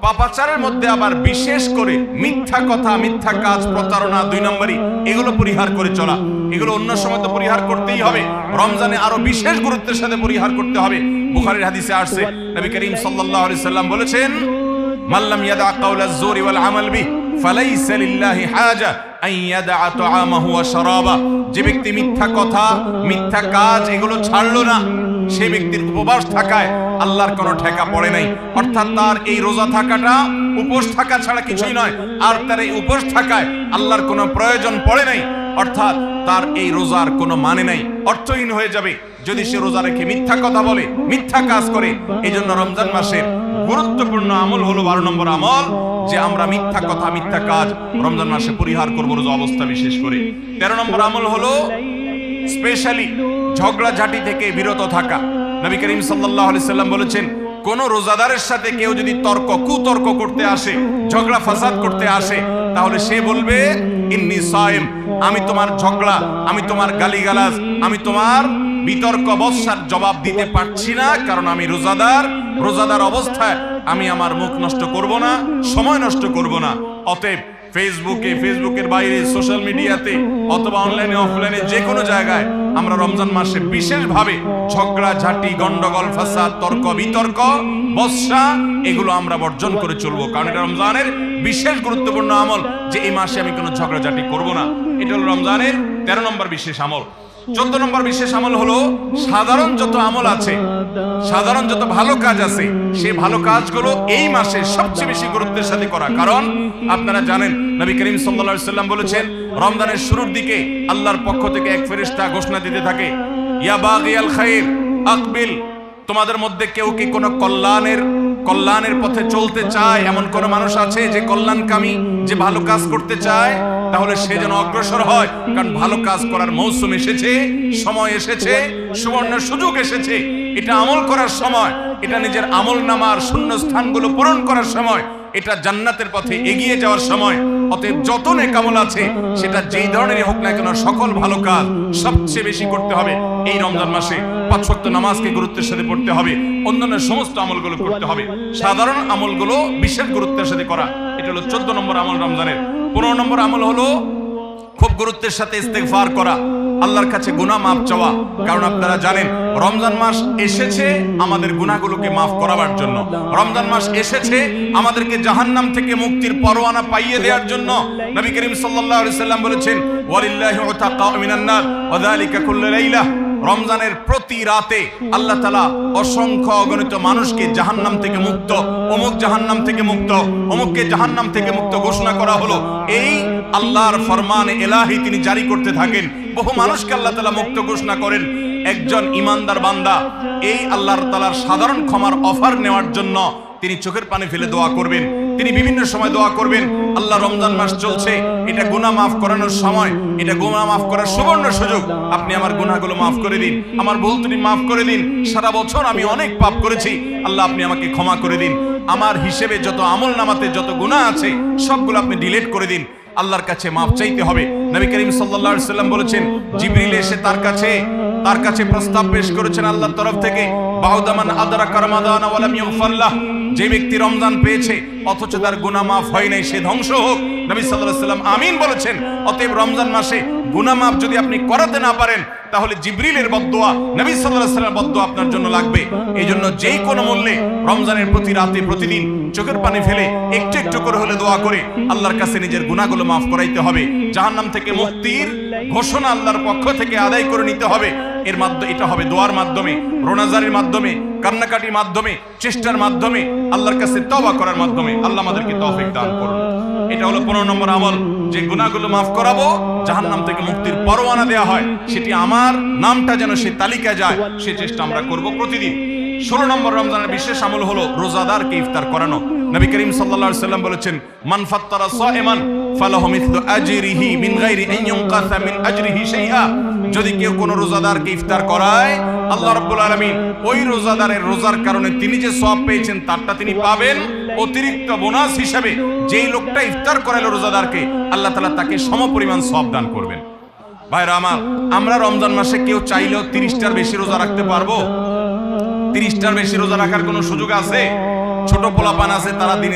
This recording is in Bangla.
পাপাচারের মধ্যে আবার বিশেষ করে মিথ্যা কথা, মিথ্যা কাজ, প্রতারণা, 2 নম্বরই এগুলো পরিহার করে চলা। এগুলো অন্য সময় তো পরিহার করতেই হবে, রমজানে আরো বিশেষ গুরুত্বের সাথে পরিহার করতে হবে। বুখারীর হাদিসে আসছে, নবী করিম সাল্লাল্লাহু আলাইহি সাল্লাম বলেছেন, মাল্লাম ইয়াদা কাওলাজ জুরি ওয়াল আমাল বিহি ফালাইসা লিল্লাহি হাজা আন ইয়াদা তাআমাহু ওয়া শারাবা। যে ব্যক্তি মিথ্যা কথা, মিথ্যা কাজ এগুলো ছাড়লো না, সেই ব্যক্তির উপবাস থাকায় আল্লাহর কোনো ঠেকা পড়ে নাই। অর্থাৎ তার এই রোজা থাকাটা উপোস থাকা ছাড়া কিছুই নয়, আর তার এই উপোস থাকায় আল্লাহর কোনো প্রয়োজন পড়ে নাই। অর্থাৎ তার এই রোজার কোনো মানে নাই, অর্থহীন হয়ে যাবে যদি সে রোজা রেখে মিথ্যা কথা বলে, মিথ্যা কাজ করে। এই জন্য রমজান মাসের গুরুত্বপূর্ণ আমল হলো 12 নম্বর আমল, যে আমরা মিথ্যা কথা, মিথ্যা কাজ রমজান মাসে পরিহার করবো রোজা অবস্থা বিশেষ করে। 13 নম্বর আমল হলো স্পেশালি ঝগড়াঝাটি থেকে বিরত থাকা। নবী করিম সাল্লাল্লাহু আলাইহি সাল্লাম বলেছেন, কোন রোজাদারের সাথে কেউ যদি কুতর্ক করতে আসে, ঝগড়া ফাসাদ করতে আসে, তাহলে সে বলবে ইন্নী সাইম, আমি তোমার ঝগড়া, আমি তোমার গালিগালাজ, আমি তোমার বিতর্ক বৎসার জবাব দিতে পারছি না, কারণ আমি রোজাদার অবস্থায় আমি আমার মুখ নষ্ট করব না, সময় নষ্ট করব না। অতএব ফেসবুকের বাইরে, সোশ্যাল মিডিয়াতে অথবা অনলাইনে অফলাইনে যে কোনো জায়গায় আমরা রমজান মাসে বিশেষভাবে ঝগড়া ঝাঁটি, গন্ডগোল, ফাসাদ, তর্ক বিতর্ক, বৎসা এগুলো আমরা বর্জন করে চলবো, কারণ এটা রমজানের বিশেষ গুরুত্বপূর্ণ আমল, যে এই মাসে আমি কোনো ঝগড়াঝাটি করব না। এটা হলো রমজানের 13 নম্বর বিশেষ আমল। 14 নম্বর বিশেষ আমল হলো সাধারণ যত আমল আছে, সাধারণ যত ভালো কাজ আছে, সেই ভালো কাজগুলো এই মাসে সবচেয়ে বেশি গুরুত্বের সাথে করা। কারণ আপনারা জানেন, নবী করিম সাল্লাল্লাহু আলাইহি সাল্লাম বলেছেন, রমজানের শুরুর দিকে আল্লাহর পক্ষ থেকে এক ফেরেশতা ঘোষণা দিতে থাকে, ইয়া বাগিয়াল খাইর আকবিল, তোমাদের মধ্যে কেউ কি কোনো কল্যাণের পথে চলতে চায়, এমন কোন মানুষ আছে যে কল্যাণকামী, যে ভালো কাজ করতে চায়, তাহলে সে যেন অগ্রসর হয়, কারণ ভালো কাজ করার মৌসুম এসেছে, সময় এসেছে, সুবর্ণ সুযোগ এসেছে। এটা আমল করার সময়, এটা নিজের আমল নামার শূন্য স্থানগুলো পূরণ করার সময়, এটা জান্নাতের পথে এগিয়ে যাওয়ার সময়। অতএব যত নেক আমল আছে, সেটা যেই ধরনেরই হোক না কেন, সকল ভালো কাজ সবচেয়ে বেশি করতে হবে এই রমজান মাসে। 5 ওয়াক্ত নামাজকে গুরুত্বের সাথে পড়তে হবে, অন্যান্য সমস্ত আমলগুলো করতে হবে, সাধারণ আমলগুলো বিশেষ গুরুত্বের সাথে করা। এটা হলো 14 নম্বর আমল রমজানের। 15 নম্বর আমল হলো খুব গুরুত্বের সাথে ইস্তেগফার করা, আল্লাহর কাছে গুনাহ মাফ চাওয়া। কারণ আপনারা জানেন, রমজান মাস এসেছে আমাদের গুনাহগুলোকে মাফ করাবার জন্য। রমজান মাস এসেছে আমাদেরকে জাহান্নাম থেকে মুক্তির পরোয়ানা পাইয়ে দেওয়ার জন্য। নবী করিম সাল্লাল্লাহু আলাইহি সাল্লাম বলেছেন, ওয়ালিল্লাহি উতাকা মিনান নার ওয়া যালিকা কুল্লু লাইলা। রমজানের প্রতি রাতে আল্লাহ তাআলা অসংখ্য অগণিত মানুষকে জাহান্নাম থেকে মুক্ত, অমুক জাহান্নাম থেকে মুক্ত, অমুককে জাহান্নাম থেকে মুক্ত ঘোষণা করা হলো। এই আল্লাহর ফরমান ইলাহি তিনি জারি করতে থাকেন, বহু মানুষকে আল্লাহ তাআলা মুক্ত ঘোষণা করেন। একজন ইমানদার বান্দা এই আল্লাহর তাআলার সাধারণ ক্ষমার অফার নেওয়ার জন্য তিনি চোখের পানি ফেলে দোয়া করবেন, তিনি বিভিন্ন সময় দোয়া করবেন, আল্লাহ রমজান মাস চলছে, এটা গুনাহ মাফ করানোর সময়, এটা গুনাহ মাফ করার সুবর্ণ সুযোগ, আপনি আমার গুনাহগুলো মাফ করে দিন, আমার ভুল ত্রুটি মাফ করে দিন, সারা বছর আমি অনেক পাপ করেছি, আল্লাহ আপনি আমাকে ক্ষমা করে দিন, আমার হিসেবে যত আমল নামাতে যত গুনাহ আছে সবগুলো আপনি ডিলিট করে দিন। আল্লাহর কাছে মাফ চাইতে হবে। নবী করিম সাল্লাল্লাহু আলাইহি সাল্লাম বলেছেন, জিবরিল এসে তার কাছে প্রস্তাব পেশ করেছেন আল্লাহর তরফ থেকে, বাউদামান আদরাকা রমাদান ওয়া লাম ইগফার লাহ, যে ব্যক্তি রমজান পেয়েছে অথচ তার গুনাহ মাফ হয় নাই, সে ধ্বংস হোক। নবী সাল্লাল্লাহু আলাইহি সাল্লাম আমিন বলেছেন। অতএব রমজান মাসে গুনাহ মাফ যদি আপনি করাতে না পারেন, তাহলে জিবরিলের বদদোয়া, নবী সাল্লাল্লাহু আলাইহি সাল্লামের বদদোয়া আপনার জন্য লাগবে। এইজন্য যেই কোনো মূল্যে রমজানের প্রতি রাতে প্রতিদিন চোখের পানি ফেলে একটু একটু করে হলে দোয়া করে আল্লাহর কাছে নিজের গুনাহগুলো মাফ করাইতে হবে। জাহান্নাম থেকে মুক্তির ঘোষণা আল্লাহর পক্ষ থেকে আদায় করে নিতে হবে। এর মাধ্যমে এটা হবে দোয়ার মাধ্যমে, রোনাজারির মাধ্যমে, কান্নাকাটির মাধ্যমে, চেষ্টার মাধ্যমে, আল্লাহর কাছে তওবা করার মাধ্যমে। আল্লাহ আমাদেরকে তৌফিক দান করুন। এটা হলো 15 নম্বর আমল, যে গুনাহগুলো মাফ করাবো, জাহান্নাম থেকে মুক্তির পরোয়ানা দেওয়া হয়, সেটি আমার নামটা যেন সেই তালিকায় যায়, সেই চেষ্টা আমরা করব প্রতিদিন। 16 নম্বর রমজানের বিশেষ আমল হলো রোজাদারকে ইফতার করানো। নবী করিম সাল্লাল্লাহু আলাইহি সাল্লাম বলেছেন, মান ফাত্তারা সাইমান ফালাহু মিথলু আজরিহি মিন গায়রি আন ইউনকাসা মিন আজরিহি শাইআ। যদি কেউ কোনো রোজাদারকে ইফতার করায়, আল্লাহ রাব্বুল আলামিন ওই রোজাদারের রোজার কারণে তিনি যে সওয়াব পেয়েছেন তারটা তিনি পাবেন, অতিরিক্ত বোনাস হিসেবে যেই লোকটা ইফতার করালো রোজাদারকে, আল্লাহ তাআলা তাকে সমপরিমাণ সওয়াব দান করবেন। ভাইরা আমার, আমরা রমজান মাসে কেউ চাইলেও 30টার বেশি রোজা রাখতে পারবো? 30টার বেশি রোজা রাখার কোনো সুযোগ আছে? ছোট পোলাপান আছে, তারা দিনে